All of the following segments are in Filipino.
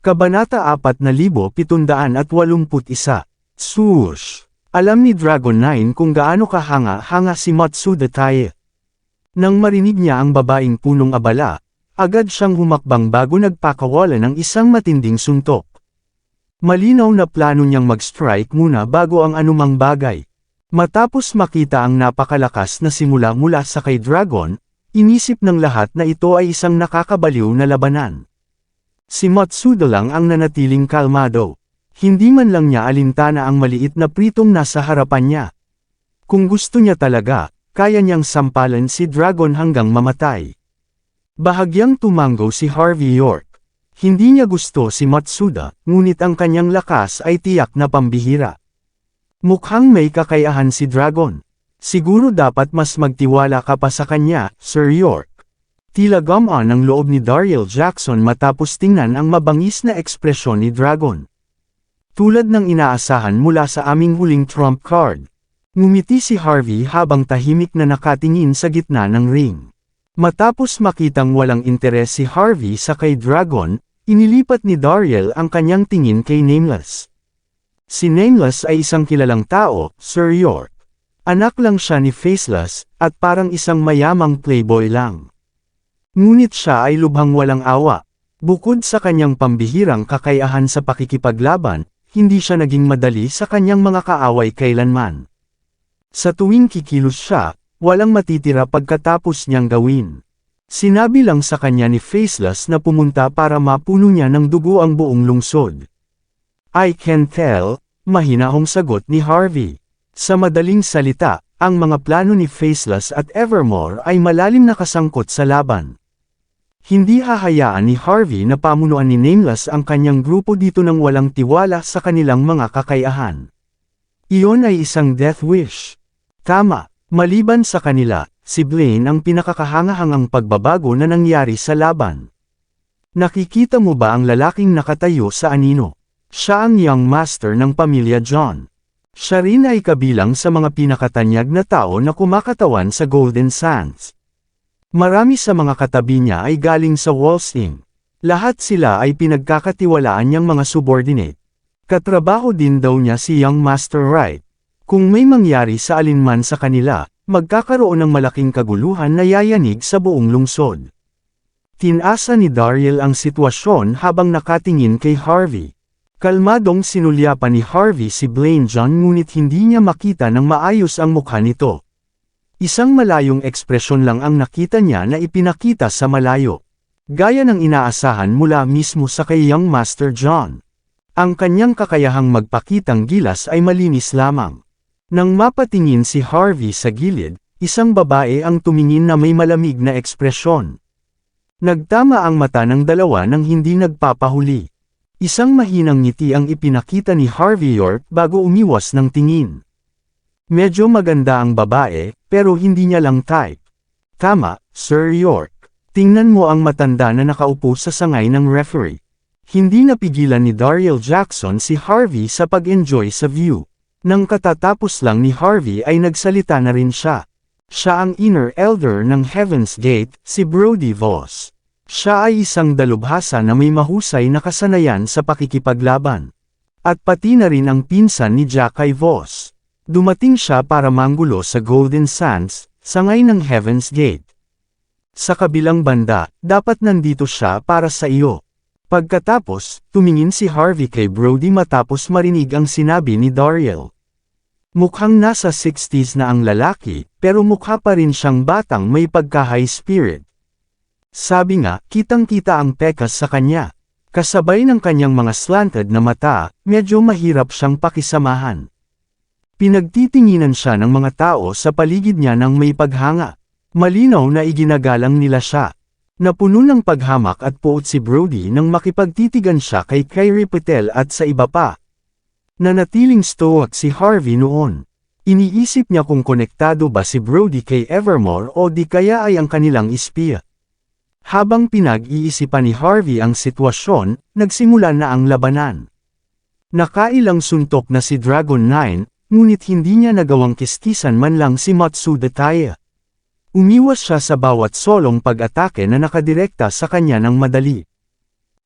Kabanata 4781. Swoosh! Alam ni Dragon 9 kung gaano kahanga-hanga si Matsuda Tae. Nang marinig niya ang babaeng punong abala, agad siyang humakbang bago nagpakawala ng isang matinding suntok. Malinaw na plano niyang mag-strike muna bago ang anumang bagay. Matapos makita ang napakalakas na simula mula sa kay Dragon, inisip ng lahat na ito ay isang nakakabaliw na labanan. Si Matsuda lang ang nanatiling kalmado. Hindi man lang niya alintana ang maliit na pritong nasa harapan niya. Kung gusto niya talaga, kaya niyang sampalan si Dragon hanggang mamatay. Bahagyang tumango si Harvey York. Hindi niya gusto si Matsuda, ngunit ang kanyang lakas ay tiyak na pambihira. Mukhang may kakayahan si Dragon. Siguro dapat mas magtiwala ka pa sa kanya, Sir York. Tila gumaan ang loob ni Daryl Jackson matapos tingnan ang mabangis na ekspresyon ni Dragon. Tulad ng inaasahan mula sa aming huling trump card. Ngumiti si Harvey habang tahimik na nakatingin sa gitna ng ring. Matapos makitang walang interes si Harvey sa kay Dragon, inilipat ni Daryl ang kanyang tingin kay Nameless. Si Nameless ay isang kilalang tao, Sir York. Anak lang siya ni Faceless, at parang isang mayamang playboy lang. Ngunit siya ay lubhang walang awa. Bukod sa kanyang pambihirang kakayahan sa pakikipaglaban, hindi siya naging madali sa kanyang mga kaaway kailanman. Sa tuwing kikilos siya, walang matitira pagkatapos niyang gawin. Sinabi lang sa kanya ni Faceless na pumunta para mapuno niya ng dugo ang buong lungsod. I can tell, mahinahong sagot ni Harvey. Sa madaling salita, ang mga plano ni Faceless at Evermore ay malalim na kasangkot sa laban. Hindi hahayaan ni Harvey na pamunuan ni Nameless ang kanyang grupo dito nang walang tiwala sa kanilang mga kakayahan. Iyon ay isang death wish. Tama, maliban sa kanila, si Blaine ang pinakakahangahangang pagbabago na nangyari sa laban. Nakikita mo ba ang lalaking nakatayo sa anino? Siya ang young master ng pamilya John. Siya rin ay kabilang sa mga pinakatanyag na tao na kumakatawan sa Golden Sands. Marami sa mga katabi niya ay galing sa Wolfsing. Lahat sila ay pinagkakatiwalaan niyang mga subordinate. Katrabaho din daw niya si Young Master Wright. Kung may mangyari sa alinman sa kanila, magkakaroon ng malaking kaguluhan na yayanig sa buong lungsod. Tinasa ni Daryl ang sitwasyon habang nakatingin kay Harvey. Kalmadong sinulyapan ni Harvey si Blaine John ngunit hindi niya makita ng maayos ang mukha nito. Isang malayong ekspresyon lang ang nakita niya na ipinakita sa malayo. Gaya ng inaasahan mula mismo sa kay Young Master John. Ang kanyang kakayahang magpakitang gilas ay malinis lamang. Nang mapatingin si Harvey sa gilid, isang babae ang tumingin na may malamig na ekspresyon. Nagtama ang mata ng dalawa nang hindi nagpapahuli. Isang mahinang ngiti ang ipinakita ni Harvey York bago umiwas ng tingin. Medyo maganda ang babae, pero hindi niya lang type. Tama, Sir York. Tingnan mo ang matanda na nakaupo sa sangay ng referee. Hindi napigilan ni Daryl Jackson si Harvey sa pag-enjoy sa view. Nang katatapos lang ni Harvey ay nagsalita na rin siya. Siya ang inner elder ng Heaven's Gate, si Brody Voss. Siya ay isang dalubhasa na may mahusay na kasanayan sa pakikipaglaban. At pati na rin ang pinsan ni Jackie Voss. Dumating siya para manggulo sa Golden Sands, sangay ng Heaven's Gate. Sa kabilang banda, dapat nandito siya para sa iyo. Pagkatapos, tumingin si Harvey kay Brody matapos marinig ang sinabi ni Daryl. Mukhang nasa 60s na ang lalaki, pero mukha pa rin siyang batang may pagka-high spirit. Sabi nga, kitang-kita ang pekas sa kanya. Kasabay ng kanyang mga slanted na mata, medyo mahirap siyang pakisamahan. Pinagtitinginan siya ng mga tao sa paligid niya ng may paghanga. Malinaw na iginagalang nila siya. Napuno ng paghamak at puot si Brody nang makipagtitigan siya kay Kyrie Patel at sa iba pa. Nanatiling stoic si Harvey noon. Iniisip niya kung konektado ba si Brody kay Evermore o di kaya ay ang kanilang espiya. Habang pinag-iisipan ni Harvey ang sitwasyon, nagsimula na ang labanan. Nakailang suntok na si Dragon 9, ngunit hindi niya nagawang kiskisan man lang si Matsuda Tae. Umiwas siya sa bawat solong pag-atake na nakadirekta sa kanya ng madali.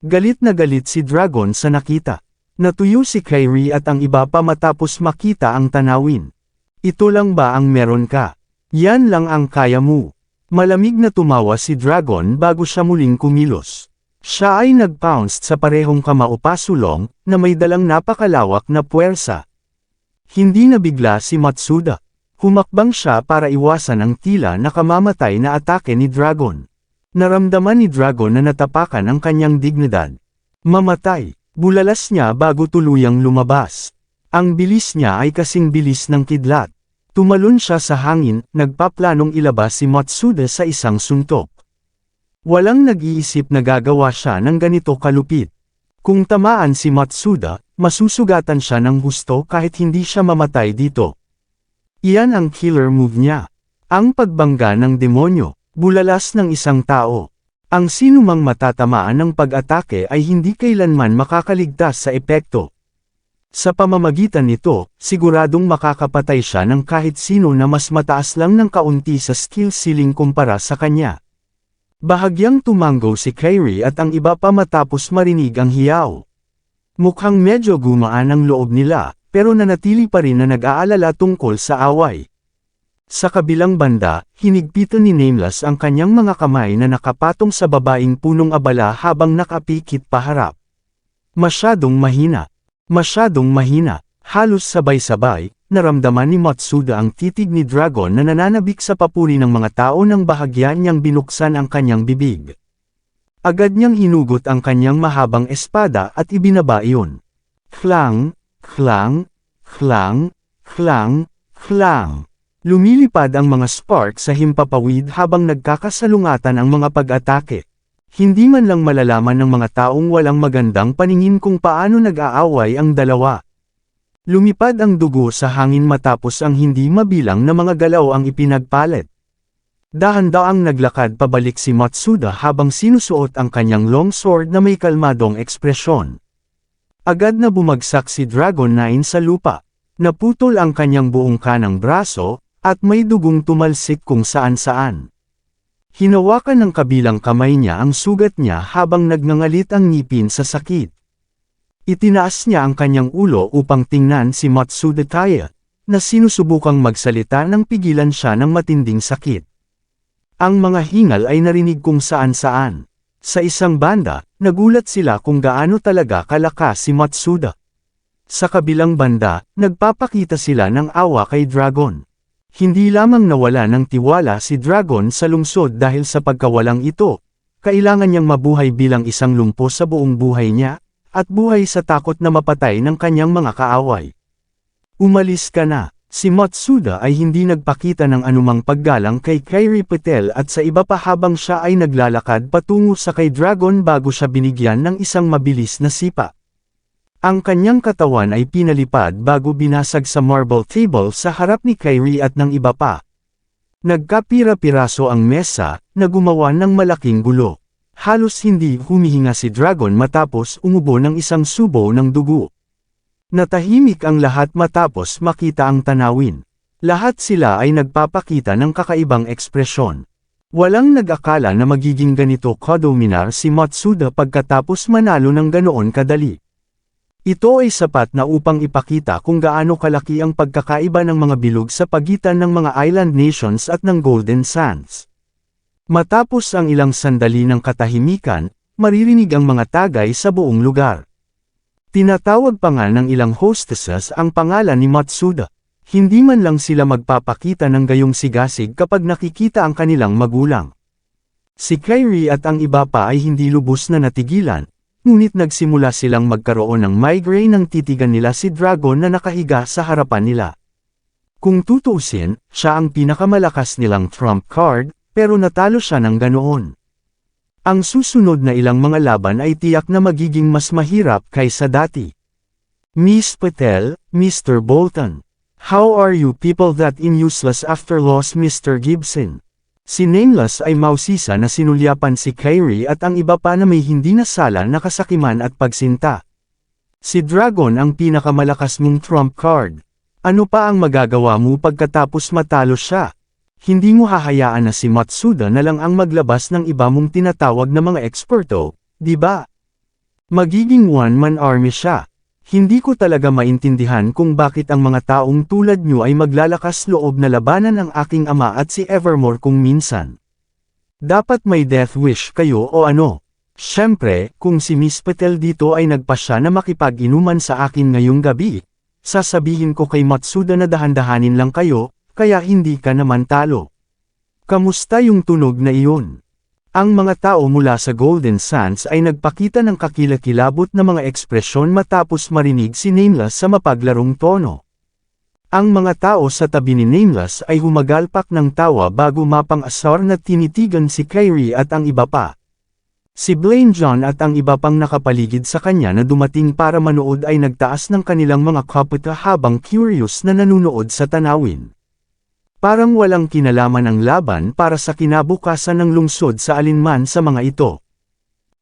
Galit na galit si Dragon sa nakita. Natuyo si Kairi at ang iba pa matapos makita ang tanawin. Ito lang ba ang meron ka? Yan lang ang kaya mo. Malamig na tumawa si Dragon bago siya muling kumilos. Siya ay nag-pounced sa parehong kamao pasulong, na may dalang napakalawak na puwersa. Hindi nabigla si Matsuda. Humakbang siya para iwasan ang tila na kamamatay na atake ni Dragon. Naramdaman ni Dragon na natapakan ang kanyang dignidad. Mamatay. Bulalas niya bago tuluyang lumabas. Ang bilis niya ay kasing bilis ng kidlat. Tumalon siya sa hangin, nagpaplanong ilabas si Matsuda sa isang suntok. Walang nag-iisip na gagawa siya ng ganito kalupit. Kung tamaan si Matsuda, masusugatan siya ng husto kahit hindi siya mamatay dito. Iyan ang killer move niya. Ang pagbangga ng demonyo, bulalas ng isang tao. Ang sinumang matatamaan ng pag-atake ay hindi kailanman makakaligtas sa epekto. Sa pamamagitan nito, siguradong makakapatay siya ng kahit sino na mas mataas lang ng kaunti sa skill ceiling kumpara sa kanya. Bahagyang tumanggo si Kairi at ang iba pa matapos marinig ang hiyaw. Mukhang medyo gumaan ang loob nila, pero nanatili pa rin na nag-aalala tungkol sa away. Sa kabilang banda, hinigpitan ni Nameless ang kanyang mga kamay na nakapatong sa babaeng punong abala habang nakapikit paharap. Masyadong mahina. Masyadong mahina. Halos sabay-sabay, naramdaman ni Matsuda ang titig ni Dragon na nananabik sa papuri ng mga tao nang bahagya niyang binuksan ang kanyang bibig. Agad niyang hinugot ang kanyang mahabang espada at ibinaba iyon. Klang, klang, klang, klang, klang. Lumilipad ang mga spark sa himpapawid habang nagkakasalungatan ang mga pag-atake. Hindi man lang malalaman ng mga taong walang magandang paningin kung paano nag-aaway ang dalawa. Lumipad ang dugo sa hangin matapos ang hindi mabilang na mga galaw ang ipinagpalit. Dahan-daang naglakad pabalik si Matsuda habang sinusuot ang kanyang longsword na may kalmadong ekspresyon. Agad na bumagsak si Dragon 9 sa lupa. Naputol ang kanyang buong kanang braso, at may dugong tumalsik kung saan-saan. Hinawakan ng kabilang kamay niya ang sugat niya habang nagngangalit ang ngipin sa sakit. Itinaas niya ang kanyang ulo upang tingnan si Matsuda Taya, na sinusubukang magsalita nang pigilan siya ng matinding sakit. Ang mga hingal ay narinig kung saan-saan. Sa isang banda, nagulat sila kung gaano talaga kalakas si Matsuda. Sa kabilang banda, nagpapakita sila ng awa kay Dragon. Hindi lamang nawala ng tiwala si Dragon sa lungsod dahil sa pagkawalang ito, kailangan niyang mabuhay bilang isang lumpo sa buong buhay niya, at buhay sa takot na mapatay ng kanyang mga kaaway. Umalis ka na. Si Matsuda ay hindi nagpakita ng anumang paggalang kay Kairi Patel at sa iba pa habang siya ay naglalakad patungo sa kay Dragon bago siya binigyan ng isang mabilis na sipa. Ang kanyang katawan ay pinalipad bago binasag sa marble table sa harap ni Kairi at ng iba pa. Nagkapira-piraso ang mesa, na gumawa ng malaking gulo. Halos hindi humihinga si Dragon matapos umubo ng isang subo ng dugo. Natahimik ang lahat matapos makita ang tanawin. Lahat sila ay nagpapakita ng kakaibang ekspresyon. Walang nag-akala na magiging ganito kadominar si Matsuda pagkatapos manalo ng ganoon kadali. Ito ay sapat na upang ipakita kung gaano kalaki ang pagkakaiba ng mga bilog sa pagitan ng mga island nations at ng Golden Sands. Matapos ang ilang sandali ng katahimikan, maririnig ang mga tagay sa buong lugar. Tinatawag pa nga ng ilang hostesses ang pangalan ni Matsuda. Hindi man lang sila magpapakita ng gayong sigasig kapag nakikita ang kanilang magulang. Si Kairi at ang iba pa ay hindi lubos na natigilan, ngunit nagsimula silang magkaroon ng migraine nang titigan nila si Dragon na nakahiga sa harapan nila. Kung tutuusin, siya ang pinakamalakas nilang trump card, pero natalo siya ng ganoon. Ang susunod na ilang mga laban ay tiyak na magiging mas mahirap kaysa dati. Miss Patel, Mr. Bolton. How are you people that in useless after loss Mr. Gibson? Si Nameless ay mausisa na sinulyapan si Kairi at ang iba pa na may hindi nasala na kasakiman at pagsinta. Si Dragon ang pinakamalakas mong trump card. Ano pa ang magagawa mo pagkatapos matalo siya? Hindi mo hahayaan na si Matsuda na lang ang maglabas ng iba mong tinatawag na mga eksperto, di ba? Magiging one-man army siya. Hindi ko talaga maintindihan kung bakit ang mga taong tulad nyo ay maglalakas loob na labanan ang aking ama at si Evermore kung minsan. Dapat may death wish kayo o ano? Siyempre, kung si Miss Patel dito ay nagpasya na makipag-inuman sa akin ngayong gabi, sasabihin ko kay Matsuda na dahan-dahanin lang kayo, kaya hindi ka naman talo. Kamusta yung tunog na iyon? Ang mga tao mula sa Golden Sands ay nagpakita ng kakilakilabot na mga ekspresyon matapos marinig si Nameless sa mapaglarong tono. Ang mga tao sa tabi ni Nameless ay humagalpak ng tawa bago mapang-asar na tinitigan si Kyrie at ang iba pa. Si Blaine John at ang iba pang nakapaligid sa kanya na dumating para manood ay nagtaas ng kanilang mga kapita habang curious na nanunood sa tanawin. Parang walang kinalaman ang laban para sa kinabukasan ng lungsod sa alinman sa mga ito.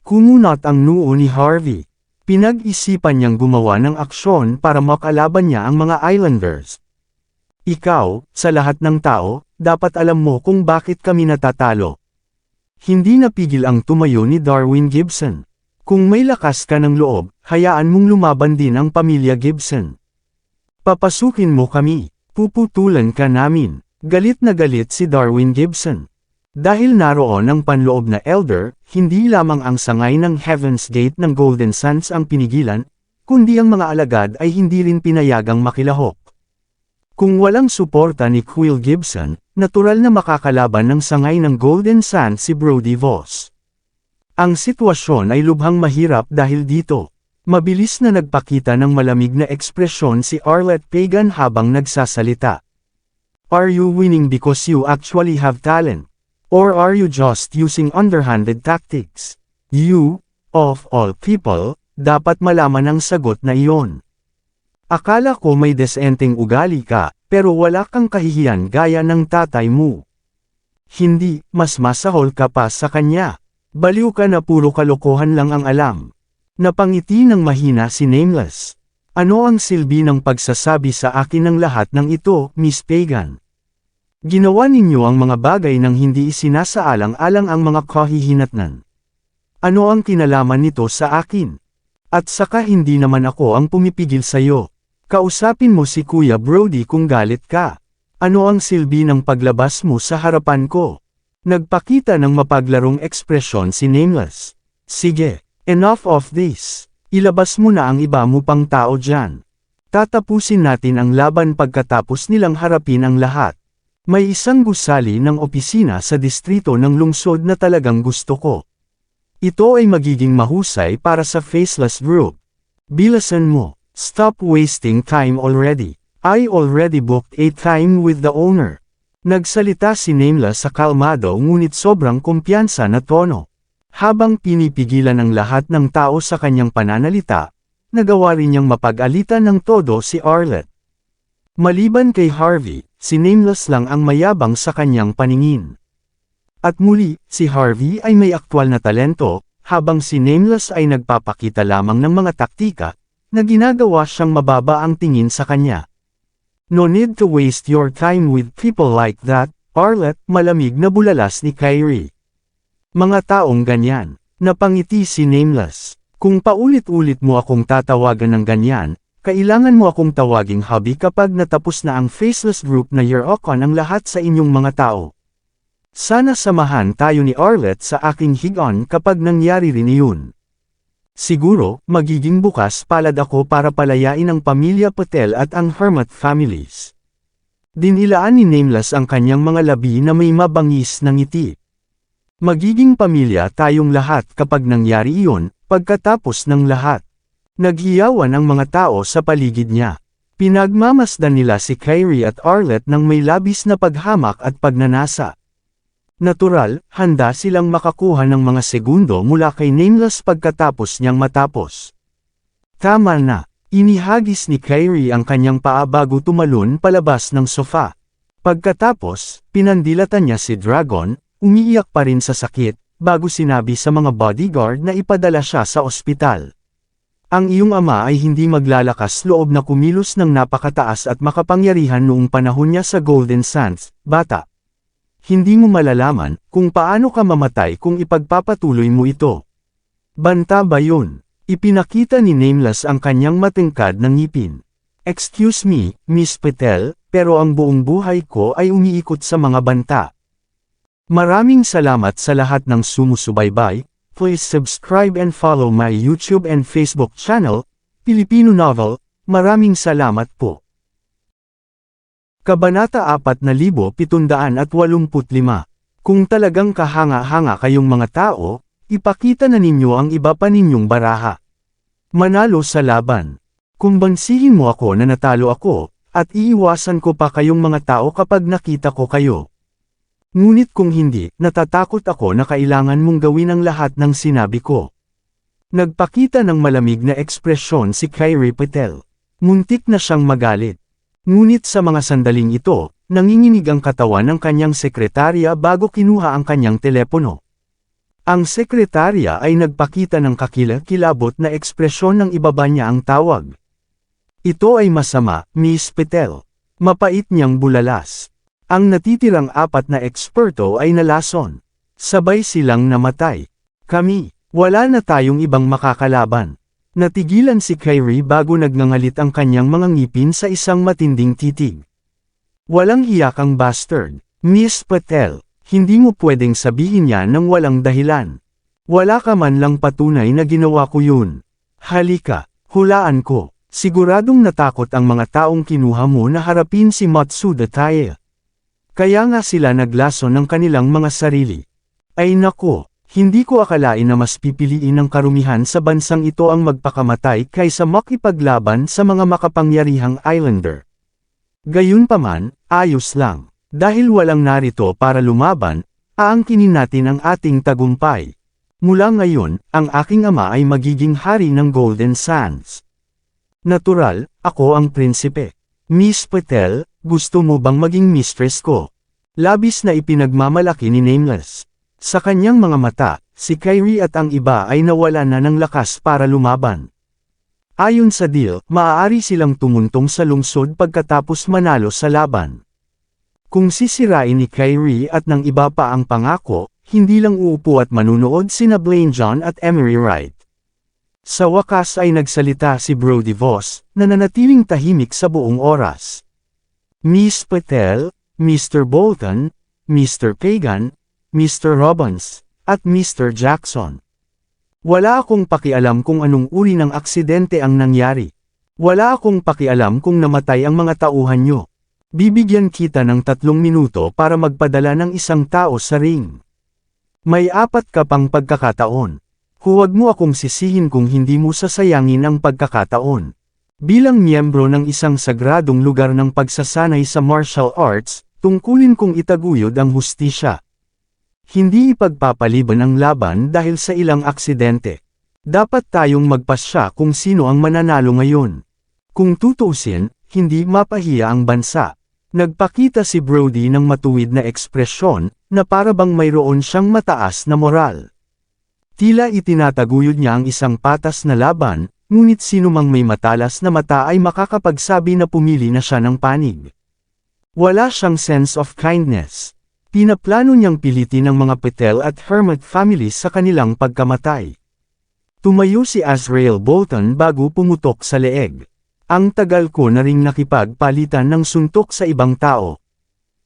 Kumunat ang noo ni Harvey. Pinag-isipan niyang gumawa ng aksyon para makalaban niya ang mga Islanders. Ikaw, sa lahat ng tao, dapat alam mo kung bakit kami natatalo. Hindi napigil ang tumayo ni Darwin Gibson. Kung may lakas ka ng loob, hayaan mong lumaban din ang pamilya Gibson. Papasukin mo kami, puputulan ka namin. Galit na galit si Darwin Gibson. Dahil naroon ang panloob na elder, hindi lamang ang sangay ng Heaven's Gate ng Golden Sands ang pinigilan, kundi ang mga alagad ay hindi rin pinayagang makilahok. Kung walang suporta ni Quill Gibson, natural na makakalaban ng sangay ng Golden Sands si Brody Voss. Ang sitwasyon ay lubhang mahirap dahil dito. Mabilis na nagpakita ng malamig na ekspresyon si Arlette Pagan habang nagsasalita. Are you winning because you actually have talent? Or are you just using underhanded tactics? You, of all people, dapat malaman ang sagot na iyon. Akala ko may desenteng ugali ka, pero wala kang kahihiyan gaya ng tatay mo. Hindi, mas masahol ka pa sa kanya. Baliw ka na puro kalokohan lang ang alam. Napangiti ng mahina si Nameless. Ano ang silbi ng pagsasabi sa akin ng lahat ng ito, Miss Pagan? Ginawa ninyo ang mga bagay nang hindi isinasaalang-alang ang mga kahihinatnan. Ano ang kinalaman nito sa akin? At saka hindi naman ako ang pumipigil sa'yo. Kausapin mo si Kuya Brody kung galit ka. Ano ang silbi ng paglabas mo sa harapan ko? Nagpakita ng mapaglarong ekspresyon si Nameless. Sige, enough of this. Ilabas mo na ang iba mo pang tao dyan. Tatapusin natin ang laban pagkatapos nilang harapin ang lahat. May isang gusali ng opisina sa distrito ng lungsod na talagang gusto ko. Ito ay magiging mahusay para sa faceless group. Bilasan mo. Stop wasting time already. I already booked a time with the owner. Nagsalita si Nameless sa kalmado ngunit sobrang kumpiyansa na tono. Habang pinipigilan ang lahat ng tao sa kanyang pananalita, nagawa rin niyang mapag-alitan ng todo si Arlette. Maliban kay Harvey, si Nameless lang ang mayabang sa kanyang paningin. At muli, si Harvey ay may aktwal na talento, habang si Nameless ay nagpapakita lamang ng mga taktika, na ginagawa siyang mababa ang tingin sa kanya. No need to waste your time with people like that, Arlette, malamig na bulalas ni Kyrie. Mga taong ganyan, napangiti si Nameless. Kung paulit-ulit mo akong tatawagan ng ganyan, kailangan mo akong tawaging hubby kapag natapos na ang faceless group na Yerokan ang lahat sa inyong mga tao. Sana samahan tayo ni Arlette sa aking higaan kapag nangyari rin iyon. Siguro, magiging bukas palad ako para palayain ang pamilya Patel at ang Hermit families. Dinilaan ni Nameless ang kanyang mga labi na may mabangis na ngiti. Magiging pamilya tayong lahat kapag nangyari iyon, pagkatapos ng lahat. Naghiyawan ang mga tao sa paligid niya. Pinagmamasdan nila si Kyrie at Arlette ng may labis na paghamak at pagnanasa. Natural, handa silang makakuha ng mga segundo mula kay Nameless pagkatapos niyang matapos. Tama na, inihagis ni Kyrie ang kanyang paa bago tumalon palabas ng sofa. Pagkatapos, pinandilatan niya si Dragon, umiiyak pa rin sa sakit, bago sinabi sa mga bodyguard na ipadala siya sa ospital. Ang iyong ama ay hindi maglalakas loob na kumilos ng napakataas at makapangyarihan noong panahon niya sa Golden Sands, bata. Hindi mo malalaman kung paano ka mamatay kung ipagpapatuloy mo ito. Banta ba yun? Ipinakita ni Nameless ang kanyang matingkad na ngipin. Excuse me, Miss Patel, pero ang buong buhay ko ay umiikot sa mga banta. Maraming salamat sa lahat ng sumusubaybay. Please subscribe and follow my YouTube and Facebook channel, Filipino Novel. Maraming salamat po. Kabanata 4785. Kung talagang kahanga-hanga kayong mga tao, ipakita na ninyo ang iba pa ninyong baraha. Manalo sa laban. Kumbansihin mo ako na natalo ako, at iiwasan ko pa kayong mga tao kapag nakita ko kayo. Ngunit kung hindi, natatakot ako na kailangan mong gawin ang lahat ng sinabi ko. Nagpakita ng malamig na ekspresyon si Kyrie Patel. Muntik na siyang magalit. Ngunit sa mga sandaling ito, nanginginig ang katawan ng kanyang sekretarya bago kinuha ang kanyang telepono. Ang sekretarya ay nagpakita ng kakilakilabot na ekspresyon ng ibaba niya ang tawag. Ito ay masama, Miss Patel. Mapait niyang bulalas. Ang natitirang 4 na eksperto ay nalason. Sabay silang namatay. Kami, wala na tayong ibang makakalaban. Natigilan si Kyrie bago nagngangalit ang kanyang mga ngipin sa isang matinding titig. Walang hiyakang bastard. Miss Patel, hindi mo pwedeng sabihin yan ng walang dahilan. Wala ka man lang patunay na ginawa ko yun. Halika, hulaan ko. Siguradong natakot ang mga taong kinuha mo na harapin si Matsuda Tae. Kaya nga sila naglason ng kanilang mga sarili. Ay nako, hindi ko akalain na mas pipiliin ng karumihan sa bansang ito ang magpakamatay kaysa makipaglaban sa mga makapangyarihang islander. Gayunpaman, ayos lang. Dahil walang narito para lumaban, aangkinin natin ang ating tagumpay. Mula ngayon, ang aking ama ay magiging hari ng Golden Sands. Natural, ako ang prinsipe. Miss Patel, gusto mo bang maging mistress ko? Labis na ipinagmamalaki ni Nameless. Sa kanyang mga mata, si Kyrie at ang iba ay nawala na ng lakas para lumaban. Ayon sa deal, maaari silang tumuntong sa lungsod pagkatapos manalo sa laban. Kung sisirain ni Kyrie at ng iba pa ang pangako, hindi lang uupo at manunood sina Blaine John at Emery Wright. Sa wakas ay nagsalita si Brody Voss, na nanatiling tahimik sa buong oras. Miss Patel, Mr. Bolton, Mr. Pagan, Mr. Robbins, at Mr. Jackson. Wala akong pakialam kung anong uri ng aksidente ang nangyari. Wala akong pakialam kung namatay ang mga tauhan nyo. Bibigyan kita ng 3 minuto para magpadala ng isang tao sa ring. May 4 ka pang pagkakataon. Huwag mo akong sisihin kung hindi mo sasayangin ang pagkakataon. Bilang miyembro ng isang sagradong lugar ng pagsasanay sa martial arts, tungkulin kong itaguyod ang hustisya. Hindi ipagpapaliban ang laban dahil sa ilang aksidente. Dapat tayong magpasya kung sino ang mananalo ngayon. Kung tutuusin, hindi mapahiya ang bansa. Nagpakita si Brody ng matuwid na ekspresyon, na para bang mayroon siyang mataas na moral. Tila itinataguyod niya ang isang patas na laban, ngunit sino mang may matalas na mata ay makakapagsabi na pumili na siya ng panig. Wala siyang sense of kindness. Pinaplano niyang pilitin ang mga Patel at Hermit families sa kanilang pagkamatay. Tumayo si Azrael Bolton bago pumutok sa leeg. Ang tagal ko na ring nakipagpalitan ng suntok sa ibang tao.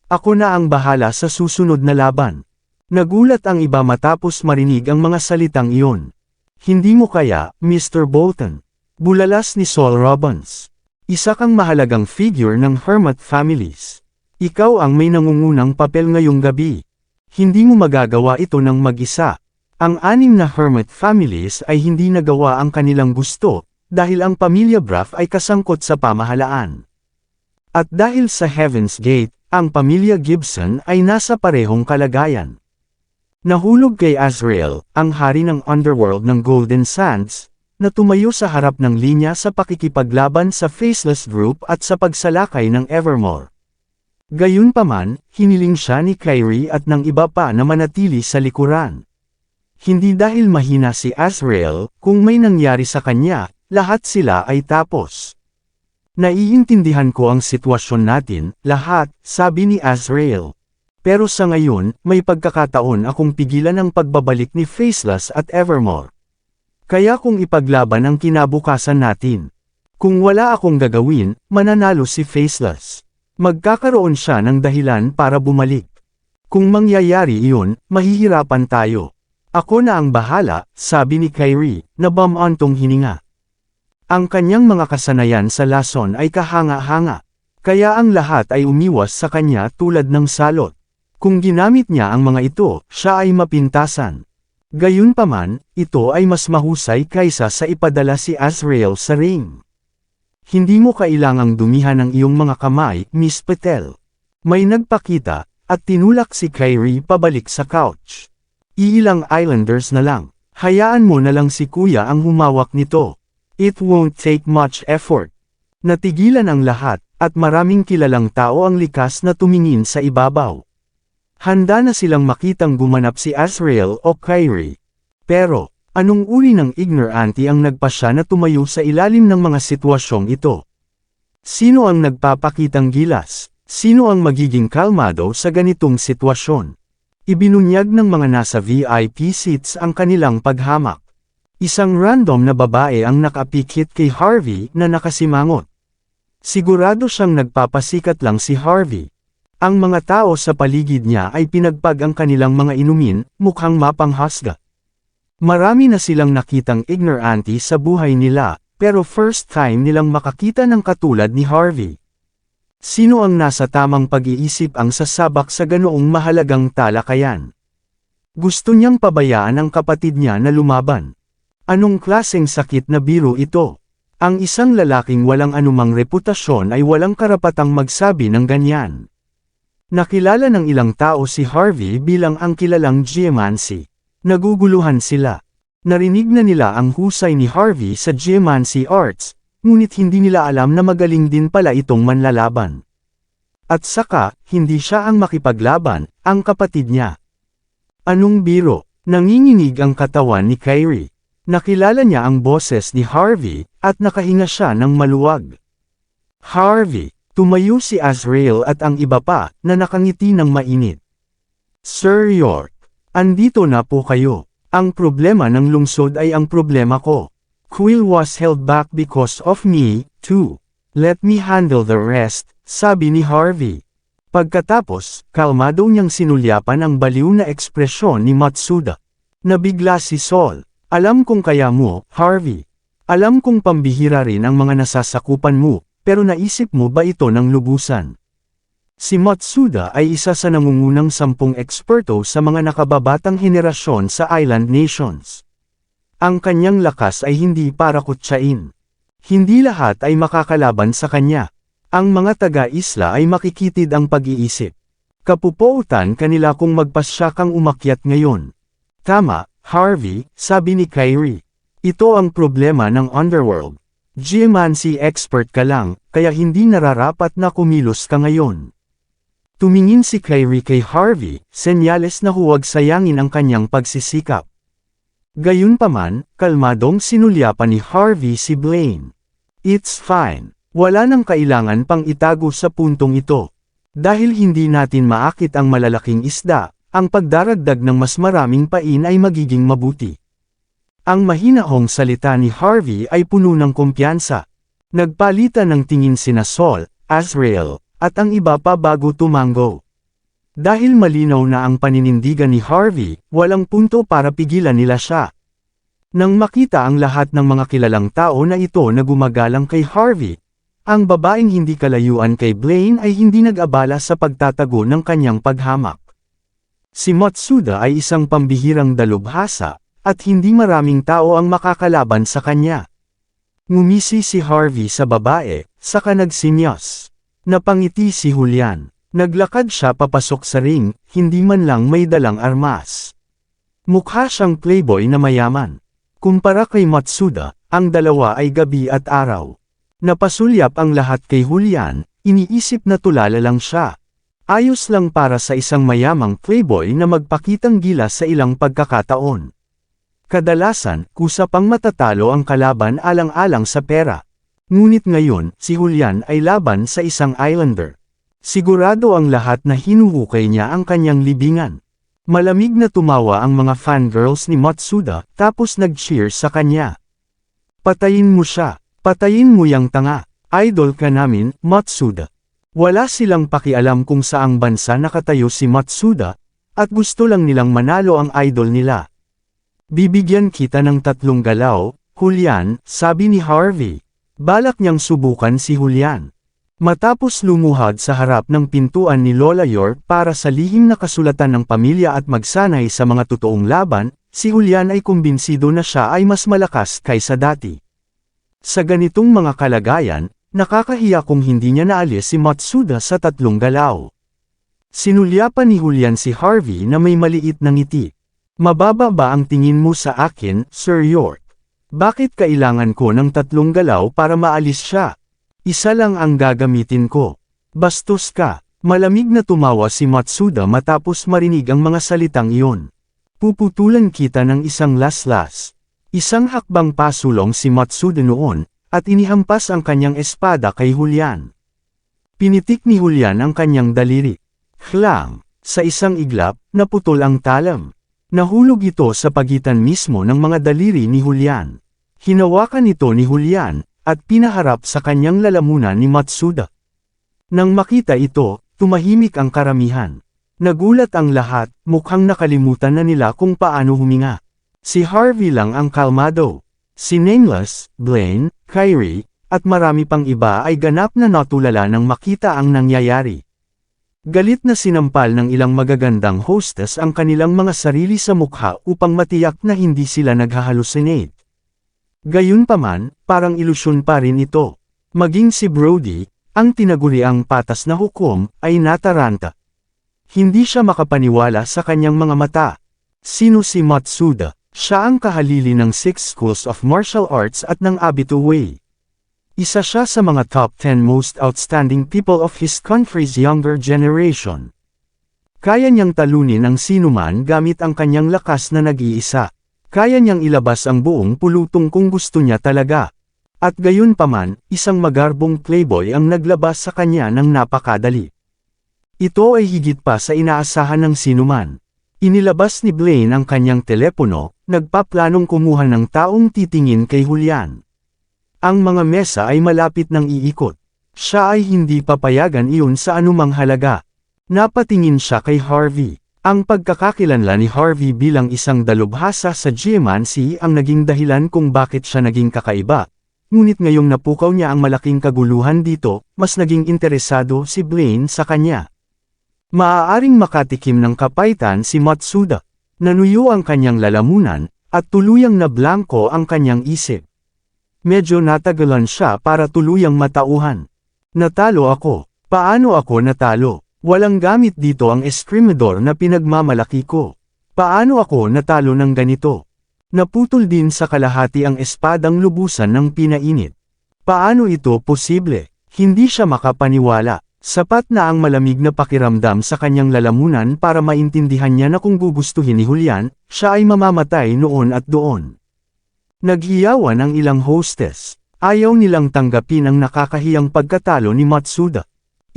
Ako na ang bahala sa susunod na laban. Nagulat ang iba matapos marinig ang mga salitang iyon. Hindi mo kaya, Mr. Bolton. Bulalas ni Saul Robbins. Isa kang mahalagang figure ng Hermit families. Ikaw ang may nangungunang papel ngayong gabi. Hindi mo magagawa ito ng mag-isa. Ang 6 na Hermit families ay hindi nagawa ang kanilang gusto, dahil ang pamilya Braff ay kasangkot sa pamahalaan. At dahil sa Heaven's Gate, ang pamilya Gibson ay nasa parehong kalagayan. Nahulog kay Azrael, ang hari ng underworld ng Golden Sands, na tumayo sa harap ng linya sa pakikipaglaban sa Faceless Group at sa pagsalakay ng Evermore. Gayunpaman, hiniling siya ni Kyrie at ng iba pa na manatili sa likuran. Hindi dahil mahina si Azrael, kung may nangyari sa kanya, lahat sila ay tapos. Naiintindihan ko ang sitwasyon natin, lahat, sabi ni Azrael. Pero sa ngayon, may pagkakataon akong pigilan ang pagbabalik ni Faceless at Evermore. Kaya kung ipaglaban ang kinabukasan natin. Kung wala akong gagawin, mananalo si Faceless. Magkakaroon siya ng dahilan para bumalik. Kung mangyayari iyon, mahihirapan tayo. Ako na ang bahala, sabi ni Kyrie, na bumantong hininga. Ang kanyang mga kasanayan sa lason ay kahanga-hanga. Kaya ang lahat ay umiwas sa kanya tulad ng salot. Kung ginamit niya ang mga ito, siya ay mapintasan. Gayunpaman, ito ay mas mahusay kaysa sa ipadala si Azrael sa ring. Hindi mo kailangang dumihan ang iyong mga kamay, Miss Patel. May nagpakita, at tinulak si Kyrie pabalik sa couch. Iilang Islanders na lang. Hayaan mo na lang si Kuya ang humawak nito. It won't take much effort. Natigilan ang lahat, at maraming kilalang tao ang likas na tumingin sa ibabaw. Handa na silang makitang gumanap si Azrael o Kyrie. Pero, anong uri ng ignorante ang nagpasya na tumayo sa ilalim ng mga sitwasyong ito? Sino ang nagpapakitang gilas? Sino ang magiging kalmado sa ganitong sitwasyon? Ibinunyag ng mga nasa VIP seats ang kanilang paghamak. Isang random na babae ang nakapikit kay Harvey na nakasimangot. Sigurado siyang nagpapasikat lang si Harvey. Ang mga tao sa paligid niya ay pinagpag ang kanilang mga inumin, mukhang mapanghasga. Marami na silang nakitang ignorante sa buhay nila, pero first time nilang makakita ng katulad ni Harvey. Sino ang nasa tamang pag-iisip ang sasabak sa ganoong mahalagang talakayan? Gusto niyang pabayaan ang kapatid niya na lumaban. Anong klaseng sakit na biro ito? Ang isang lalaking walang anumang reputasyon ay walang karapatang magsabi ng ganyan. Nakilala ng ilang tao si Harvey bilang ang kilalang geomancy. Naguguluhan sila. Narinig na nila ang husay ni Harvey sa geomancy arts, ngunit hindi nila alam na magaling din pala itong manlalaban. At saka, hindi siya ang makipaglaban, ang kapatid niya. Anong biro? Nanginginig ang katawan ni Kyrie. Nakilala niya ang boses ni Harvey, at nakahinga siya ng maluwag. Harvey, tumayo si Azrael at ang iba pa, na nakangiti ng mainit. Sir York, andito na po kayo. Ang problema ng lungsod ay ang problema ko. Quill was held back because of me, too. Let me handle the rest, sabi ni Harvey. Pagkatapos, kalmado niyang sinulyapan ang baliw na ekspresyon ni Matsuda. Nabigla si Sol. Alam kong kaya mo, Harvey. Alam kong pambihira rin ang mga nasasakupan mo, pero naisip mo ba ito ng lubusan? Si Matsuda ay isa sa nangungunang 10 eksperto sa mga nakababatang henerasyon sa Island Nations. Ang kanyang lakas ay hindi para kutsain. Hindi lahat ay makakalaban sa kanya. Ang mga taga-isla ay makikitid ang pag-iisip. Kapupoutan kanila kung magpasya kang umakyat ngayon. Tama, Harvey, sabi ni Kyrie. Ito ang problema ng underworld. Geomancy expert ka lang, kaya hindi nararapat na kumilos ka ngayon. Tumingin si Kyrie kay Harvey, senyales na huwag sayangin ang kanyang pagsisikap. Gayunpaman, kalmadong sinulyapan ni Harvey si Blaine. It's fine. Wala nang kailangan pang itago sa puntong ito. Dahil hindi natin maakit ang malalaking isda, ang pagdaragdag ng mas maraming pain ay magiging mabuti. Ang mahinahong salita ni Harvey ay puno ng kumpiyansa. Nagpalitan ng tingin sina Sol, Azrael, at ang iba pa bago tumango. Dahil malinaw na ang paninindigan ni Harvey, walang punto para pigilan nila siya. Nang makita ang lahat ng mga kilalang tao na ito na gumagalang kay Harvey, ang babaeng hindi kalayuan kay Blaine ay hindi nag-abala sa pagtatago ng kanyang paghamak. Si Matsuda ay isang pambihirang dalubhasa, at hindi maraming tao ang makakalaban sa kanya. Ngumisi si Harvey sa babae, saka nagsinyas. Napangiti si Julian. Naglakad siya papasok sa ring, hindi man lang may dalang armas. Mukha siyang playboy na mayaman. Kumpara kay Matsuda, ang dalawa ay gabi at araw. Napasulyap ang lahat kay Julian, iniisip na tulala lang siya. Ayos lang para sa isang mayamang playboy na magpakitang gilas sa ilang pagkakataon. Kadalasan, kusa pang matatalo ang kalaban alang-alang sa pera. Ngunit ngayon, si Julian ay laban sa isang Islander. Sigurado ang lahat na hinuhukay niya ang kanyang libingan. Malamig na tumawa ang mga fangirls ni Matsuda, tapos nag-cheer sa kanya. Patayin mo siya. Patayin mo yang tanga. Idol ka namin, Matsuda. Wala silang pakialam kung saang bansa nakatayo si Matsuda, at gusto lang nilang manalo ang idol nila. Bibigyan kita ng 3 galaw, Julian, sabi ni Harvey. Balak niyang subukan si Julian. Matapos lumuhad sa harap ng pintuan ni Lola Yor para sa lihim na kasulatan ng pamilya at magsanay sa mga totoong laban, si Julian ay kumbinsido na siya ay mas malakas kaysa dati. Sa ganitong mga kalagayan, nakakahiya kung hindi niya naalis si Matsuda sa 3 galaw. Sinulyapan ni Julian si Harvey na may maliit na ngiti. Mababa ba ang tingin mo sa akin, Sir York? Bakit kailangan ko ng 3 galaw para maalis siya? Isa lang ang gagamitin ko. Bastos ka. Malamig na tumawa si Matsuda matapos marinig ang mga salitang iyon. Puputulan kita ng isang laslas. Isang hakbang pasulong si Matsuda noon, at inihampas ang kanyang espada kay Julian. Pinitik ni Julian ang kanyang daliri. Hlang! Sa isang iglap, naputol ang talam. Nahulog ito sa pagitan mismo ng mga daliri ni Julian. Hinawakan ito ni Julian, at pinaharap sa kanyang lalamunan ni Matsuda. Nang makita ito, tumahimik ang karamihan. Nagulat ang lahat, mukhang nakalimutan na nila kung paano huminga. Si Harvey lang ang kalmado. Si Nameless, Blaine, Kyrie, at marami pang iba ay ganap na natulala nang makita ang nangyayari. Galit na sinampal ng ilang magagandang hostess ang kanilang mga sarili sa mukha upang matiyak na hindi sila naghahalusinate. Gayunpaman, parang ilusyon pa rin ito. Maging si Brody, ang tinaguriang patas na hukom, ay nataranta. Hindi siya makapaniwala sa kanyang mga mata. Sino si Matsuda? Siya ang kahalili ng 6 schools of martial arts at ng Abito Way. Isa siya sa mga top 10 most outstanding people of his country's younger generation. Kaya niyang talunin ang sinuman gamit ang kanyang lakas na nag-iisa. Kaya niyang ilabas ang buong pulutong kung gusto niya talaga. At gayunpaman, isang magarbong playboy ang naglabas sa kanya ng napakadali. Ito ay higit pa sa inaasahan ng sinuman. Inilabas ni Blaine ang kanyang telepono, nagpaplanong kumuha ng taong titingin kay Julian. Ang mga mesa ay malapit ng iikot. Siya ay hindi papayagan iyon sa anumang halaga. Napatingin siya kay Harvey. Ang pagkakakilanlan ni Harvey bilang isang dalubhasa sa geomancy ang naging dahilan kung bakit siya naging kakaiba. Ngunit ngayong napukaw niya ang malaking kaguluhan dito, mas naging interesado si Blaine sa kanya. Maaaring makatikim ng kapaitan si Matsuda. Nanuyo ang kanyang lalamunan, at tuluyang nablangko ang kanyang isip. Medyo natagalan siya para tuluyang matauhan. Natalo ako. Paano ako natalo? Walang gamit dito ang escrimador na pinagmamalaki ko. Paano ako natalo ng ganito? Naputol din sa kalahati ang espadang lubusan ng pinainit. Paano ito posible? Hindi siya makapaniwala. Sapat na ang malamig na pakiramdam sa kanyang lalamunan para maintindihan niya na kung gugustuhin ni Julian, siya ay mamamatay noon at doon. Naghiyawan ang ilang hostess. Ayaw nilang tanggapin ang nakakahiyang pagkatalo ni Matsuda.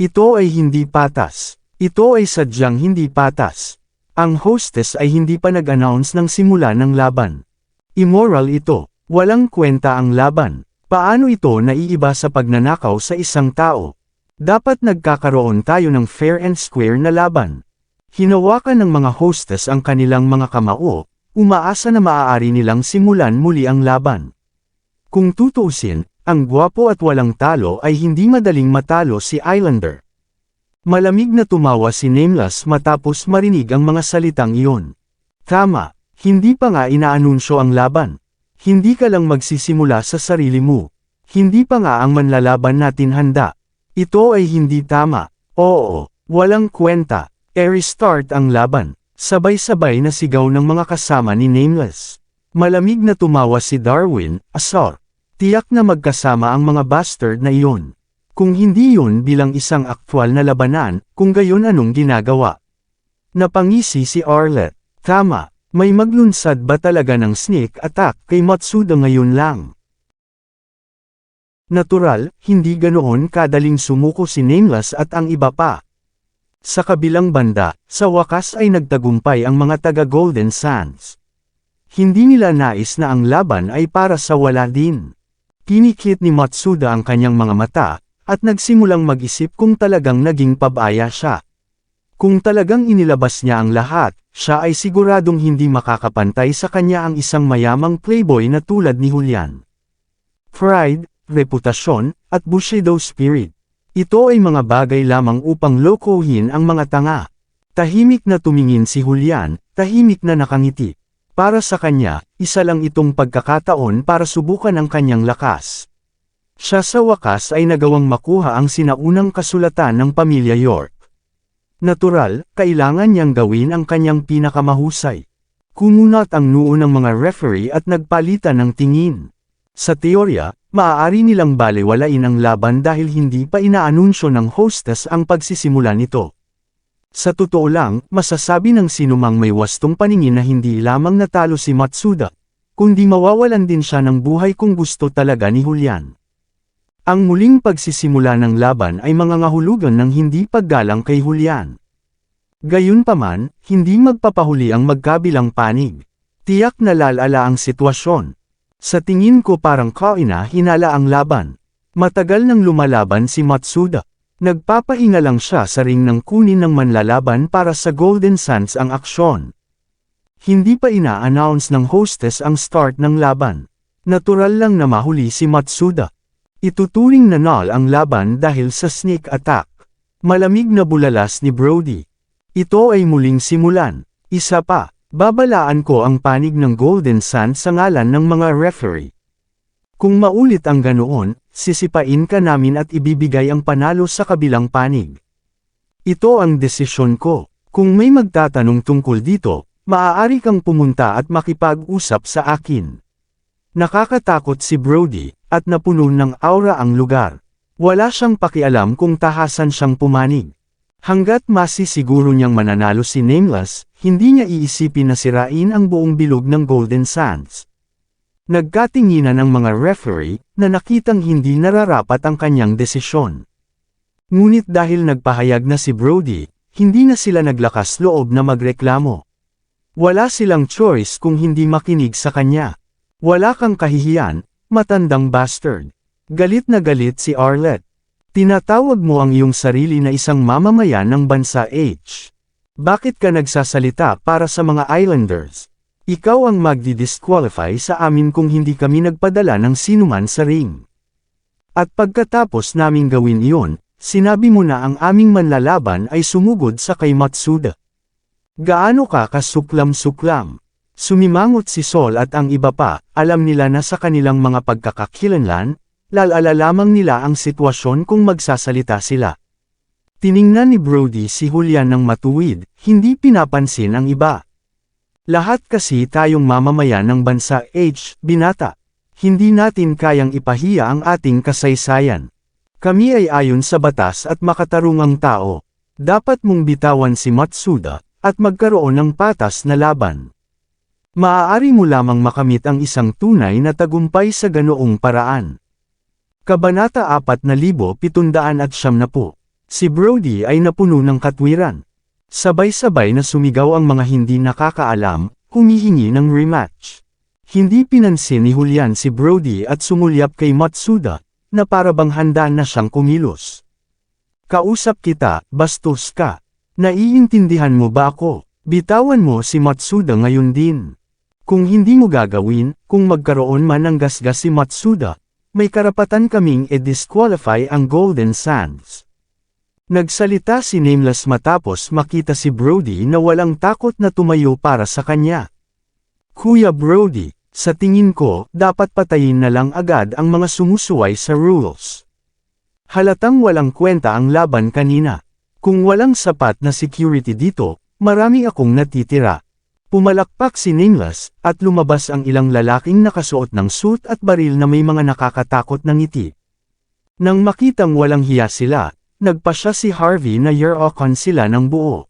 Ito ay hindi patas. Ito ay sadyang hindi patas. Ang hostess ay hindi pa nag-announce ng simula ng laban. Immoral ito. Walang kwenta ang laban. Paano ito naiiba sa pagnanakaw sa isang tao? Dapat nagkakaroon tayo ng fair and square na laban. Hinawakan ng mga hostess ang kanilang mga kamao, umaasa na maaari nilang simulan muli ang laban. Kung tutuusin, ang gwapo at walang talo ay hindi madaling matalo si Islander. Malamig na tumawa si Nameless matapos marinig ang mga salitang iyon. Tama, hindi pa nga inaanunsyo ang laban. Hindi ka lang magsisimula sa sarili mo. Hindi pa nga ang manlalaban natin handa. Ito ay hindi tama. Oo, walang kwenta. I-restart ang laban. Sabay-sabay na sigaw ng mga kasama ni Nameless. Malamig na tumawa si Darwin, Asor. Tiyak na magkasama ang mga bastard na iyon. Kung hindi yun bilang isang aktwal na labanan, kung gayon anong ginagawa? Napangisi si Arlette. Tama, may maglunsad ba talaga ng sneak attack kay Matsuda ngayon lang? Natural, hindi ganoon kadaling sumuko si Nameless at ang iba pa. Sa kabilang banda, sa wakas ay nagtagumpay ang mga taga Golden Sands. Hindi nila nais na ang laban ay para sa wala din. Pinikit ni Matsuda ang kanyang mga mata, at nagsimulang mag-isip kung talagang naging pabaya siya. Kung talagang inilabas niya ang lahat, siya ay siguradong hindi makakapantay sa kanya ang isang mayamang playboy na tulad ni Julian. Pride, reputasyon, at Bushido spirit. Ito ay mga bagay lamang upang lokohin ang mga tanga. Tahimik na tumingin si Julian, tahimik na nakangiti. Para sa kanya, isa lang itong pagkakataon para subukan ang kanyang lakas. Siya sa wakas ay nagawang makuha ang sinaunang kasulatan ng pamilya York. Natural, kailangan niyang gawin ang kanyang pinakamahusay. Kumunat ang noo ng mga referee at nagpalitan ng tingin. Sa teorya, maaari nilang balewalain ang laban dahil hindi pa inaanunsyo ng hostess ang pagsisimula nito. Sa totoo lang, masasabi ng sinumang may wastong paningin na hindi lamang natalo si Matsuda, kundi mawawalan din siya ng buhay kung gusto talaga ni Julian. Ang muling pagsisimula ng laban ay mangangahulugan ng hindi paggalang kay Julian. Gayunpaman, hindi magpapahuli ang magkabilang panig. Tiyak na lalala ang sitwasyon. Sa tingin ko parang hinala ang laban. Matagal nang lumalaban si Matsuda. Nagpapahinga lang siya sa ring ng kunin ng manlalaban para sa Golden Sands ang aksyon. Hindi pa ina-announce ng hostess ang start ng laban. Natural lang na mahuli si Matsuda. Ituturing na null ang laban dahil sa sneak attack. Malamig na bulalas ni Brody. Ito ay muling simulan. Isa pa. Babalaan ko ang panig ng Golden Sands sa ngalan ng mga referee. Kung maulit ang ganoon, sisipain ka namin at ibibigay ang panalo sa kabilang panig. Ito ang desisyon ko. Kung may magtatanong tungkol dito, maaari kang pumunta at makipag-usap sa akin. Nakakatakot si Brody, at napuno ng aura ang lugar. Wala siyang pakialam kung tahasan siyang pumanig. Hanggat masisiguro niyang mananalo si Nameless, hindi niya iisipin na sirain ang buong bilog ng Golden Sands. Nagkatinginan ang mga referee, na nakitang hindi nararapat ang kanyang desisyon. Ngunit dahil nagpahayag na si Brody, hindi na sila naglakas loob na magreklamo. Wala silang choice kung hindi makinig sa kanya. Wala kang kahihiyan, matandang bastard. Galit na galit si Arlette. Tinatawag mo ang iyong sarili na isang mamamayan ng bansa H. Bakit ka nagsasalita para sa mga Islanders? Ikaw ang magdi-disqualify sa amin kung hindi kami nagpadala ng sinuman sa ring. At pagkatapos naming gawin iyon, sinabi mo na ang aming manlalaban ay sumugod sa kay Matsuda. Gaano ka kasuklam-suklam? Sumimangot si Sol at ang iba pa, alam nila na sa kanilang mga pagkakakilanlan, lalala lamang nila ang sitwasyon kung magsasalita sila. Tiningnan ni Brody si Julian ng matuwid, hindi pinapansin ang iba. Lahat kasi tayong mamamayan ng bansa H, binata. Hindi natin kayang ipahiya ang ating kasaysayan. Kami ay ayon sa batas at makatarungang tao. Dapat mong bitawan si Matsuda, at magkaroon ng patas na laban. Maaari mo lamang makamit ang isang tunay na tagumpay sa ganoong paraan. Kabanata 4770. Si Brody ay napuno ng katwiran. Sabay-sabay na sumigaw ang mga hindi nakakaalam, humihingi ng rematch. Hindi pinansin ni Julian si Brody at sumulyap kay Matsuda, na parabang handa na siyang kumilos. Kausap kita, bastos ka. Naiintindihan mo ba ako? Bitawan mo si Matsuda ngayon din. Kung hindi mo gagawin, kung magkaroon man ng gasgas si Matsuda, may karapatan kaming i-disqualify ang Golden Sands. Nagsalita si Nameless matapos makita si Brody na walang takot na tumayo para sa kanya. Kuya Brody, sa tingin ko, dapat patayin na lang agad ang mga sumusuway sa rules. Halatang walang kwenta ang laban kanina. Kung walang sapat na security dito, marami akong natitira. Pumalakpak si Nameless, at lumabas ang ilang lalaking nakasuot ng suit at baril na may mga nakakatakot na ngiti. Nang makitang walang hiya sila, nagpasya si Harvey na year-okon sila ng buo.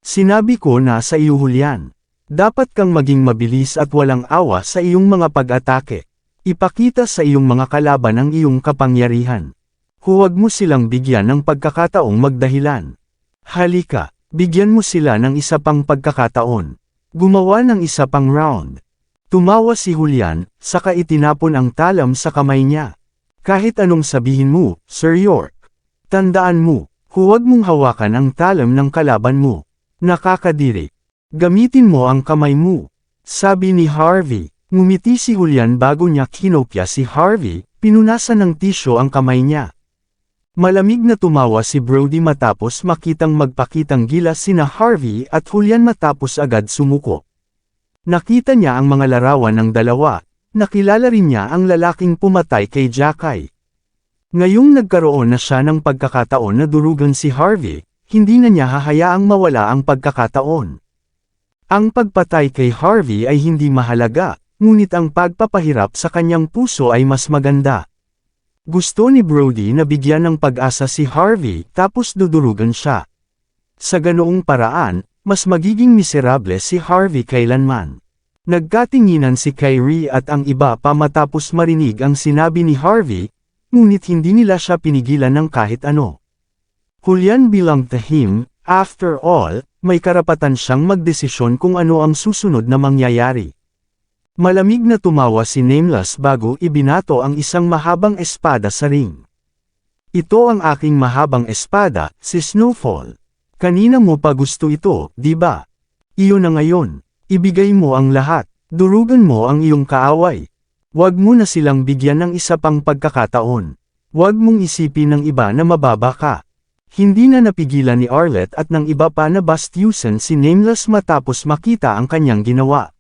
Sinabi ko na sa iyo Julian, dapat kang maging mabilis at walang awa sa iyong mga pag-atake. Ipakita sa iyong mga kalaban ang iyong kapangyarihan. Huwag mo silang bigyan ng pagkakataong magdahilan. Halika, bigyan mo sila ng isa pang pagkakataon. Gumawa ng isa pang round. Tumawa si Julian, saka itinapon ang talam sa kamay niya. Kahit anong sabihin mo, Sir York. Tandaan mo, huwag mong hawakan ang talam ng kalaban mo. Nakakadiri. Gamitin mo ang kamay mo. Sabi ni Harvey. Ngumiti si Julian bago niya kinopya si Harvey, pinunasan ng tisyo ang kamay niya. Malamig na tumawa si Brody matapos makitang magpakitang gilas sina Harvey at Julian matapos agad sumuko. Nakita niya ang mga larawan ng dalawa, nakilala rin niya ang lalaking pumatay kay Jackie. Ngayong nagkaroon na siya ng pagkakataon na durugan si Harvey, hindi na niya hahayaang mawala ang pagkakataon. Ang pagpatay kay Harvey ay hindi mahalaga, ngunit ang pagpapahirap sa kanyang puso ay mas maganda. Gusto ni Brody na bigyan ng pag-asa si Harvey tapos dudurugan siya. Sa ganoong paraan, mas magiging miserable si Harvey kailanman. Nagkatinginan si Kyrie at ang iba pa matapos marinig ang sinabi ni Harvey, ngunit hindi nila siya pinigilan ng kahit ano. Julian belonged to him, after all, may karapatan siyang magdesisyon kung ano ang susunod na mangyayari. Malamig na tumawa si Nameless bago ibinato ang isang mahabang espada sa ring. Ito ang aking mahabang espada, si Snowfall. Kanina mo pa gusto ito, di ba? Iyon na ngayon. Ibigay mo ang lahat. Durugan mo ang iyong kaaway. Huwag mo na silang bigyan ng isa pang pagkakataon. Huwag mong isipin ng iba na mababa ka. Hindi na napigilan ni Arlette at ng iba pa na bastyusan si Nameless matapos makita ang kanyang ginawa.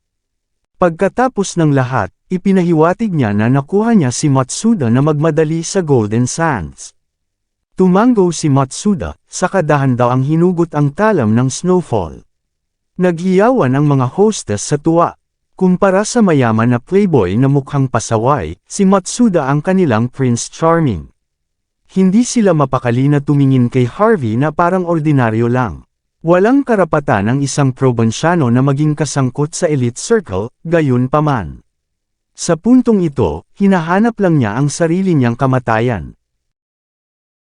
Pagkatapos ng lahat, ipinahiwatig niya na nakuha niya si Matsuda na magmadali sa Golden Sands. Tumango si Matsuda, saka dahan-daw ang hinugot ang talam ng Snowfall. Naghiyawan ang mga hostess sa tuwa. Kumpara sa mayaman na playboy na mukhang pasaway, si Matsuda ang kanilang Prince Charming. Hindi sila mapakali na tumingin kay Harvey na parang ordinaryo lang. Walang karapatan ang isang probinsyano na maging kasangkot sa elite circle, gayon paman. Sa puntong ito, hinahanap lang niya ang sarili niyang kamatayan.